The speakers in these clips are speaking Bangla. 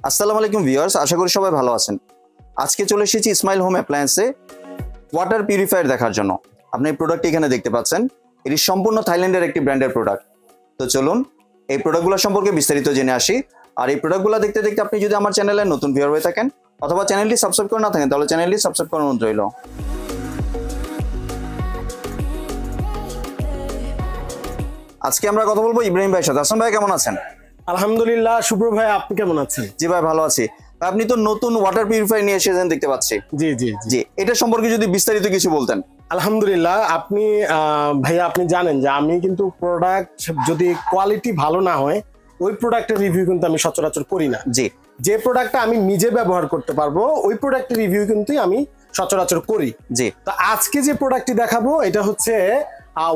আসসালামু আলাইকুম ভিউয়ার্স, আশা করি সবাই ভালো আছেন। আজকে চলে এসেছি স্মাইল হোম অ্যাপ্লায়েন্সে ওয়াটার পিউরিফায়ার দেখার জন্য। আপনি এই প্রোডাক্টটি এখানে দেখতে পাচ্ছেন। এটি সম্পূর্ণ থাইল্যান্ডের একটি ব্র্যান্ডের প্রোডাক্ট। তো চলুন এই প্রোডাক্টগুলো সম্পর্কে বিস্তারিত জেনে আসি। আর এই প্রোডাক্টগুলো দেখতে দেখতে আপনি যদি আমার চ্যানেলে নতুন ভিউয়ার হয়ে থাকেন অথবা চ্যানেলটি সাবস্ক্রাইব করে না থাকেন তাহলে চ্যানেলটি সাবস্ক্রাইব করার অনুরোধ রইল। আজকে আমরা কথা বলবো ইব্রাহিম ভাইয়ের সাথে। হাসান ভাই কেমন আছেন? আলহামদুলিল্লাহ। শুভ্র ভাই, আপনি কেমন আছেন? জি ভাই ভালো আছি। আপনি তো নতুন ওয়াটার পিউরিফায়ার নিয়ে এসেছেন দেখতে পাচ্ছি। জি জি জি, এটা সম্পর্কে যদি বিস্তারিত কিছু বলতেন। আলহামদুলিল্লাহ। আপনি ভাইয়া আপনি জানেন যে আমি কিন্তু প্রোডাক্ট যদি কোয়ালিটি ভালো না হয় ওই প্রোডাক্টের রিভিউ কিন্তু আমি সচরাচর করি না। জি, যে প্রোডাক্টটা আমি নিজে ব্যবহার করতে পারবো ওই প্রোডাক্টের রিভিউ কিন্তু আমি সচরাচর করি। জি, তো আজকে যে প্রোডাক্টটি দেখাবো এটা হচ্ছে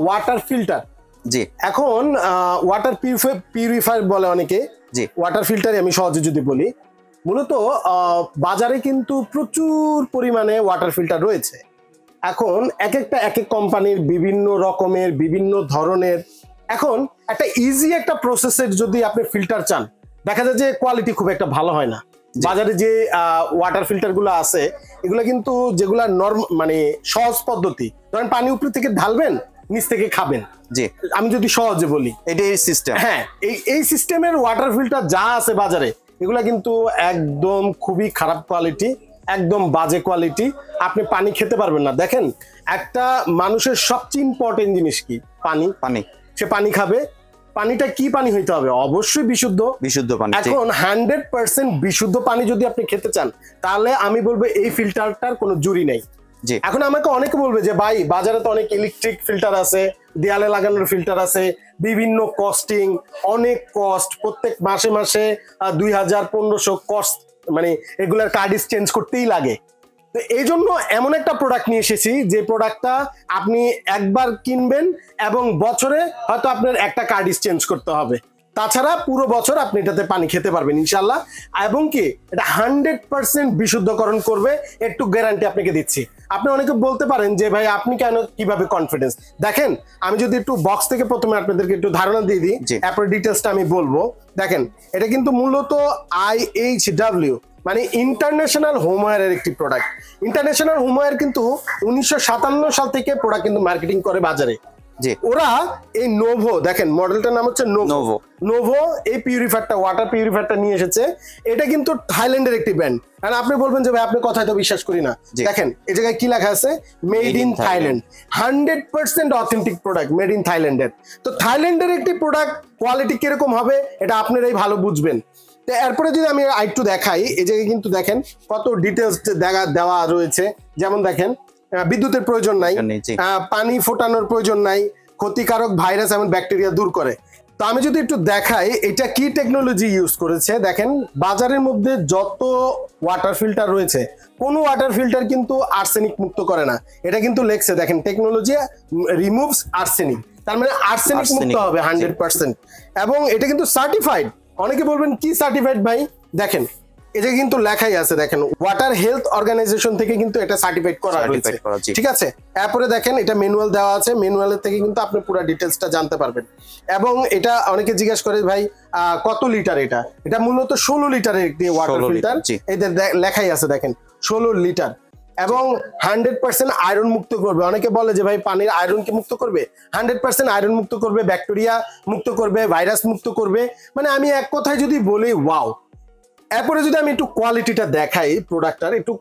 ওয়াটার ফিল্টার। জি, এখন ওয়াটার পিউরিফায়ার বলে অনেকে। জি, ওয়াটার ফিল্টারই আমি সহজে যদি বলি, মূলত বাজারে কিন্তু প্রচুর পরিমাণে ওয়াটার ফিল্টার রয়েছে। এখন এক এক কোম্পানির বিভিন্ন রকমের বিভিন্ন ধরনের। এখন একটা ইজি একটা প্রসেসের যদি আপনি ফিল্টার চান, দেখা যায় যে কোয়ালিটি খুব একটা ভালো হয় না। বাজারে যে ওয়াটার ফিল্টার গুলো আছে এগুলো কিন্তু যেগুলা মানে সহজ পদ্ধতি, ধরেন পানি উপর থেকে ঢালবেন নিচ থেকে খাবেন। জি, আমি যদি সহজে বলি এটাই সিস্টেম। হ্যাঁ, এই সিস্টেমের ওয়াটার ফিল্টার যা আছে বাজারে এগুলা কিন্তু একদম খুবই খারাপ কোয়ালিটি, একদম বাজে কোয়ালিটি। আপনি পানি খেতে পারবেন না। দেখেন, একটা মানুষের সবচেয়ে ইম্পর্টেন্ট জিনিস কি? পানি। পানি। সে পানি খাবে, পানিটা কি পানি হইতে হবে? অবশ্যই বিশুদ্ধ। বিশুদ্ধ পানি। এখন 100% বিশুদ্ধ পানি যদি আপনি খেতে চান তাহলে আমি বলবো এই ফিল্টারটার কোনো জুরি নেই। এখন আমাকে অনেকে বলবে যে ভাই বাজারে তো অনেক ইলেকট্রিক ফিল্টার আছে, দেয়ালে লাগানোর ফিল্টার আছে, বিভিন্ন কস্টিং, অনেক কস্ট, প্রত্যেক মাসে মাসে 2000-1500 কস্ট, মানে এগুলার কার্ডিস চেঞ্জ করতেই লাগে। তো এই জন্য এমন একটা প্রোডাক্ট নিয়ে এসেছি যে প্রোডাক্টটা আপনি একবার কিনবেন এবং বছরে হয়তো আপনার একটা কার্ডিস চেঞ্জ করতে হবে, তাছাড়া পুরো বছর আপনি এটাতে পানি খেতে পারবেন ইনশাল্লাহ। এবং কি এটা 100% বিশুদ্ধকরণ করবে, একটু গ্যারান্টি আপনাকে দিচ্ছি। আপনি অনেকে বলতে পারেন যে ভাই আপনি কেন, কিভাবে কনফিডেন্স? দেখেন, আমি যদি একটু বক্স থেকে প্রথমে আপনাদেরকে একটু ধারণা দিয়ে দিই, তারপর ডিটেলসটা আমি বলবো। দেখেন, এটা কিন্তু মূলত IHW মানে ইন্টারন্যাশনাল হোমওয়্যারের একটি প্রোডাক্ট। ইন্টারন্যাশনাল হোমওয়্যার কিন্তু 1957 সাল থেকে প্রোডাক্ট কিন্তু মার্কেটিং করে বাজারে। ওরা এই নোভো, দেখেন মডেলটার নাম হচ্ছে নোভো, এই পিউরিফায়ারটা, ওয়াটার পিউরিফায়ারটা নিয়ে এসেছে। এটা কিন্তু থাইল্যান্ডের একটি ব্র্যান্ড। কারণ আপনি বলবেন যে ভাই আপনি কথায় তো বিশ্বাস করি না। দেখেন এই জায়গায় কি লেখা আছে? Made in Thailand. 100% authentic product, made in থাইল্যান্ডের। তো থাইল্যান্ডের একটি প্রোডাক্ট কোয়ালিটি কিরকম হবে এটা আপনারাই ভালো বুঝবেন। তো এরপরে যদি আমি আরেকটু দেখাই, এই জায়গায় কিন্তু দেখেন কত ডিটেলস দেওয়া রয়েছে। যেমন দেখেন, বিদ্যুতের প্রয়োজন নাই, পানি ফোটানোর প্রয়োজন নাই, ক্ষতিকারক ভাইরাস এবং ব্যাকটেরিয়া দূর করে। তো আমি যদি একটু দেখাই এটা কি টেকনোলজি ইউজ করেছে। দেখেন, বাজারের মধ্যে যত ওয়াটার ফিল্টার রয়েছে কোনো ওয়াটার ফিল্টার কিন্তু আর্সেনিক মুক্ত করে না। এটা কিন্তু লেখছে, দেখেন, টেকনোলজি রিমুভস আর্সেনিক, তার মানে আর্সেনিক মুক্ত হবে 100%। এবং এটা কিন্তু সার্টিফাইড। অনেকে বলবেন কি সার্টিফাইড ভাই? দেখেন এটা কিন্তু লেখাই আছে, দেখেন ওয়াটার হেলথ অর্গানাইজেশন থেকে কিন্তু এটা সার্টিফাইড করা হয়েছে, ঠিক আছে? এরপরে দেখেন এটা ম্যানুয়াল দেওয়া আছে, ম্যানুয়ালের থেকে কিন্তু আপনি পুরো ডিটেলসটা জানতে পারবেন। এবং এটা অনেকে জিজ্ঞাসা করে ভাই কত লিটার? এটা মূলত 16 লিটারের একটি ওয়াটার ফিল্টার। এদের লেখাই আছে, দেখেন 16 লিটার। এবং 100% আয়রন মুক্ত করবে। অনেকে বলে যে ভাই পানির আয়রন কি মুক্ত করবে? 100% আয়রন মুক্ত করবে, ব্যাকটেরিয়া মুক্ত করবে, ভাইরাস মুক্ত করবে। মানে আমি এক কথায় যদি বলি ওয়াও। এরপরে যদি আমি একটু কোয়ালিটিটা দেখাই প্রোডাক্টটার, একটু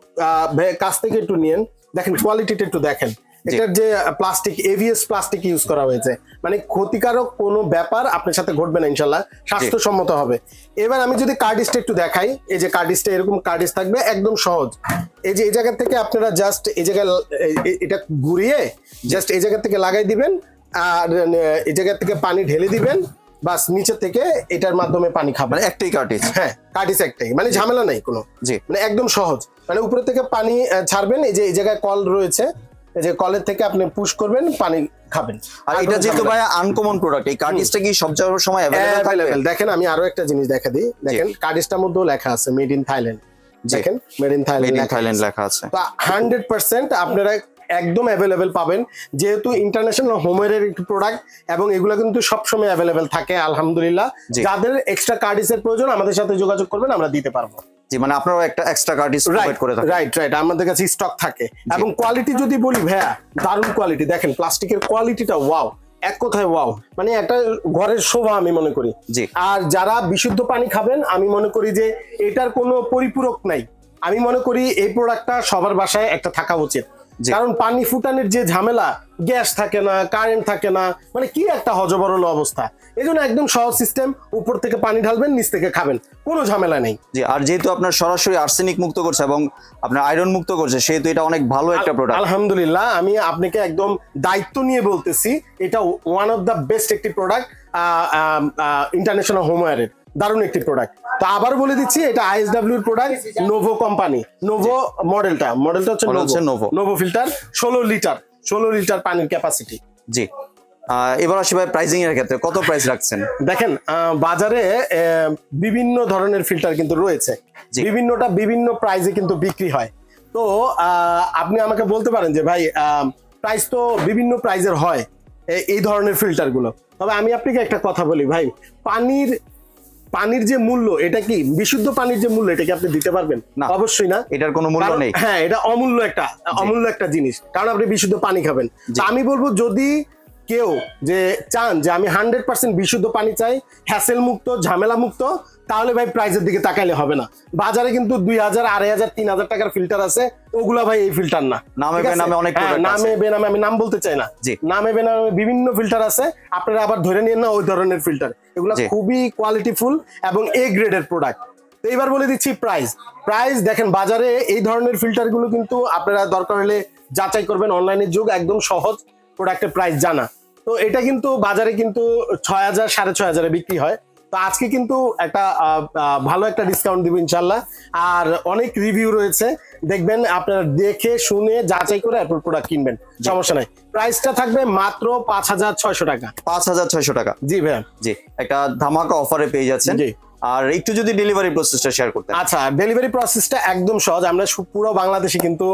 কাছ থেকে একটু নিয়েন, দেখেন কোয়ালিটিটা একটু দেখেন। এটার যে প্লাস্টিক, ABS প্লাস্টিক ইউজ করা হয়েছে, মানে ক্ষতিকারক কোনো ব্যাপার আপনার সাথে ঘটবে না ইনশাল্লাহ, স্বাস্থ্যসম্মত হবে। এবার আমি যদি কার্ডিসটা একটু দেখাই, এই যে কার্ডিসটা এরকম কার্ডিস থাকবে, একদম সহজ। এই যে এই জায়গা থেকে আপনারা জাস্ট এই জায়গায় এটা ঘুরিয়ে জাস্ট এই জায়গা থেকে লাগাই দিবেন, আর এই জায়গা থেকে পানি ঢেলে দিবেন, বাস নিচে থেকে এটার মাধ্যমে পানি খাবেন। একটাই কার্টিজ। হ্যাঁ, কার্টিজ একটাই, মানে ঝামেলা নাই কোনো, মানে একদম সহজ। মানে উপরে থেকে পানি ছাড়বেন, এই যে এই জায়গায় কল রয়েছে, এই যে কলের থেকে আপনি পুশ করবেন, পানি খাবেন। আর এটা যেহেতু ভাই আনকমন প্রোডাক্ট, এই কার্টিজটা কি সব সময় अवेलेबल? দেখেন আমি আরো একটা জিনিস দেখা দিই, দেখেন কার্টিজটার মধ্যেও লেখা আছে মেড ইন থাইল্যান্ড। দেখেন মেড ইন থাইল্যান্ড লেখা আছে। তো 100% আপনারা একদম অ্যাভেলেবেল পাবেন, যেহেতু ইন্টারন্যাশনাল হোমওয়্যারের একটি প্রোডাক্ট এবং এগুলো কিন্তু সবসময় অ্যাভেলেবেল থাকে আলহামদুলিল্লাহ। যাদের এক্সট্রা কার্ডিসের প্রয়োজন আমাদের সাথে যোগাযোগ করবেন, আমরা দিতে পারবো। জি, মানে আপনারা একটা এক্সট্রা কার্ডিস প্রোভাইড করে থাকেন। রাইট রাইট, আমাদের কাছে স্টক থাকে। এবং কোয়ালিটি যদি বলি ভাইয়া, দারুণ কোয়ালিটি। দেখেন প্লাস্টিকের কোয়ালিটিটা ওয়াও, এক কথায় ওয়াও, মানে একটা ঘরের শোভা আমি মনে করি। আর যারা বিশুদ্ধ পানি খাবেন, আমি মনে করি যে এটার কোনো পরিপূরক নাই। আমি মনে করি এই প্রোডাক্টটা সবার বাসায় একটা থাকা উচিত, কারণ পানি ফুটানোর যে ঝামেলা, গ্যাস থাকে না, কারেন্ট থাকে না, মানে কি একটা হজবরল অবস্থা। এই জন্য একদম সহজ সিস্টেম, উপর থেকে পানি ঢালবেন, নিচ থেকে খাবেন, কোনো ঝামেলা নেই। জি, আর যেহেতু আপনার সরাসরি আর্সেনিক মুক্ত করছে এবং আপনার আয়রন মুক্ত করছে, সেহেতু এটা অনেক ভালো একটা প্রোডাক্ট। আলহামদুলিল্লাহ, আমি আপনাকে একদম দায়িত্ব নিয়ে বলতেছি, এটা ওয়ান অফ দ্য বেস্ট একটি প্রোডাক্ট ইন্টারন্যাশনাল হোমওয়্যারের, দারুণ একটি প্রোডাক্ট। তো আবার বলে দিচ্ছি, এটা আইএসডব্লিউ এর প্রোডাক্ট, নোভো কোম্পানি, নোভো মডেলটা হচ্ছে নোভো ফিল্টার, 16 লিটার পানির ক্যাপাসিটি। জি, এবার আসি ভাই প্রাইসিং এর ক্ষেত্রে কত প্রাইস রাখছেন? দেখেন বাজারে বিভিন্ন ধরনের ফিল্টার কিন্তু রয়েছে, বিভিন্নটা বিভিন্ন প্রাইসে কিন্তু বিক্রি হয়। তো আপনি আমাকে বলতে পারেন যে ভাই প্রাইস তো বিভিন্ন প্রাইসের হয় এই ধরনের ফিল্টার গুলো, তবে আমি আপনাকে একটা কথা বলি ভাই, পানির যে মূল্য, এটা কি বিশুদ্ধ পানির যে মূল্য, এটা কি আপনি দিতে পারবেন? অবশ্যই না, এটার কোনো মূল্য নেই। হ্যাঁ, এটা অমূল্য একটা জিনিস, কারণ আপনি বিশুদ্ধ পানি খাবেন। আমি বলবো, যদি কেউ যে চান যে আমি 100% বিশুদ্ধ পানি চাই, হ্যাসেল মুক্ত, ঝামেলা মুক্ত, তাহলে ভাই প্রাইসের দিকে তাকাইলে হবে না। বাজারে কিন্তু 2000, 2500, 3000 টাকার ফিল্টার আছে, ওগুলা ভাই এই ফিল্টার না। নামে বেনামে আমি নাম বলতে চাই না, নামে বেনামে বিভিন্ন ফিল্টার আছে, আপনারা আবার ধরে নিন না ওই ধরনের ফিল্টার। এগুলা খুবই কোয়ালিটিফুল এবং এ গ্রেডের প্রোডাক্ট। তো এবার বলে দিচ্ছি প্রাইস দেখেন, বাজারে এই ধরনের ফিল্টার গুলো কিন্তু আপনারা দরকার হলে যাচাই করবেন, অনলাইনের যুগ, একদম সহজ প্রোডাক্টের প্রাইস জানা। তো এটা কিন্তু বাজারে কিন্তু 6000, 6500 বিক্রি হয়। তো আজকে কিন্তু একটা ভালো একটা ডিসকাউন্ট দিব ইনশাল্লাহ। আর অনেক রিভিউ রয়েছে, দেখবেন, আপনারা দেখে শুনে যাচাই করে এরপর প্রোডাক্ট কিনবেন, সমস্যা নাই। প্রাইসটা থাকবে মাত্র 5600 টাকা। 5600 টাকা? জি ভাইয়া, জি, একটা ধামাকা অফারে পেয়ে যাচ্ছেন। জি, আর একটু যদি ডেলিভারি প্রসেসটা শেয়ার করতেন। আচ্ছা, ডেলিভারি প্রসেসটা একদম সহজ। আমরা পুরো বাংলাদেশে কিন্তু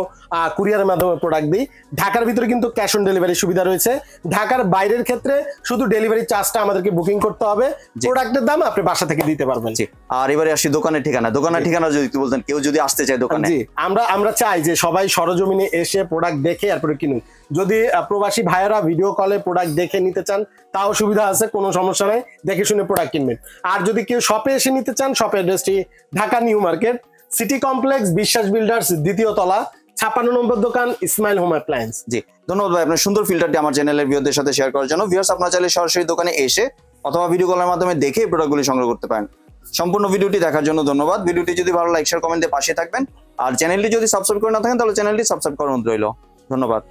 কুরিয়ারের মাধ্যমে প্রোডাক্ট দিই। ঢাকার ভিতরে কিন্তু ক্যাশ অন ডেলিভারি সুবিধা রয়েছে। ঢাকার বাইরের ক্ষেত্রে শুধু ডেলিভারি চার্জটা আমাদেরকে বুকিং করতে হবে, প্রোডাক্টের দাম আপনি বাসা থেকে দিতে পারবেন। আর এবারে আসি দোকানের ঠিকানা যদি একটু বলতেন, কেউ যদি আসতে চায় দোকানে। জি, আমরা চাই যে সবাই সরজমিনে এসে প্রোডাক্ট দেখে এরপরে কিনুন। যদি প্রবাসী ভাইয়েরা ভিডিও কলে প্রোডাক্ট দেখে নিতে চান, তাও সুবিধা আছে, কোনো সমস্যা নাই, দেখে শুনে প্রোডাক্ট কিনবেন। আর যদি কেউ শপে এসে নিতে চান, শপের অ্যাড্রেসটি Dhaka new market, city complex, বিশ্বাস বিল্ডার্স, 2য় তলা, 56 নম্বর দোকান, ইসমাইল হোম অ্যাপ্লায়েন্স। জি, ধন্যবাদ ভাই আপনার সুন্দর ফিল্টারটি আমার চ্যানেলের ভিউয়ারদের সাথে শেয়ার করার জন্য। ভিউয়ার্স, আপনারা চাইলে সরাসরি দোকানে এসে অথবা ভিডিও কলের মাধ্যমে দেখে প্রোডাক্টগুলি সংগ্রহ করতে পারেন। সম্পূর্ণ ভিডিওটি দেখার জন্য ধন্যবাদ। ভিডিওটি যদি ভালো লাইক, শেয়ার, কমেন্টে পাশে থাকবেন। আর চ্যানেলটি যদি সাবস্ক্রাইব করে না থাকেন, তাহলে চ্যানেলটি সাবস্ক্রাইব করার অনুরোধ রইল। ধন্যবাদ।